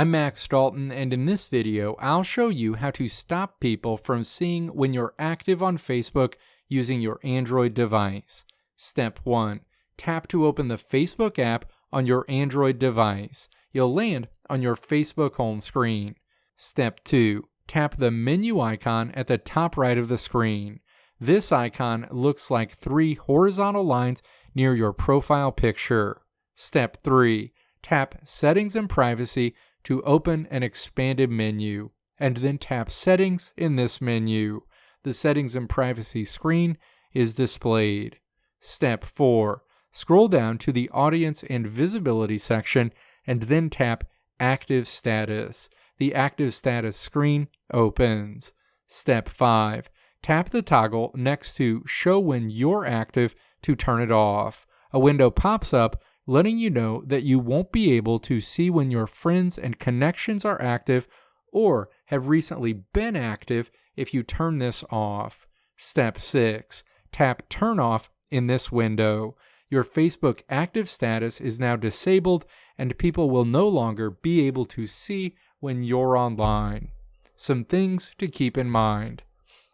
I'm Max Dalton, and in this video, I'll show you how to stop people from seeing when you're active on Facebook using your Android device. Step 1. Tap to open the Facebook app on your Android device. You'll land on your Facebook home screen. Step 2. Tap the menu icon at the top right of the screen. This icon looks like 3 horizontal lines near your profile picture. Step 3. Tap Settings and Privacy to open an expanded menu, and then tap Settings in this menu. The Settings and Privacy screen is displayed. Step 4. Scroll down to the Audience and Visibility section and then tap Active Status. The Active Status screen opens. Step 5. Tap the toggle next to Show When You're Active to turn it off. A window pops up letting you know that you won't be able to see when your friends and connections are active or have recently been active if you turn this off. Step 6. Tap Turn Off in this window. Your Facebook active status is now disabled and people will no longer be able to see when you're online. Some things to keep in mind.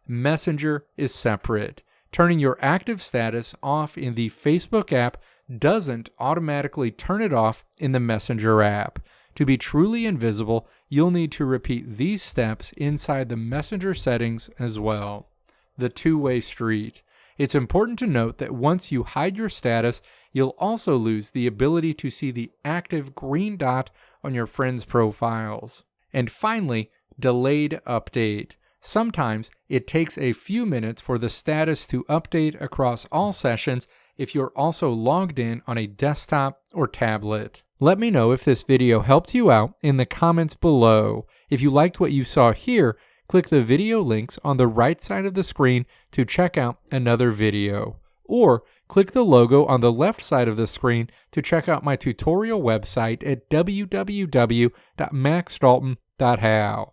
Messenger is separate. Turning your active status off in the Facebook app doesn't automatically turn it off in the Messenger app. To be truly invisible, you'll need to repeat these steps inside the Messenger settings as well. The two-way street. It's important to note that once you hide your status, you'll also lose the ability to see the active green dot on your friends' profiles. And finally, delayed update. Sometimes it takes a few minutes for the status to update across all sessions if you're also logged in on a desktop or tablet. Let me know if this video helped you out in the comments below. If you liked what you saw here, click the video links on the right side of the screen to check out another video. Or click the logo on the left side of the screen to check out my tutorial website at www.maxdalton.how.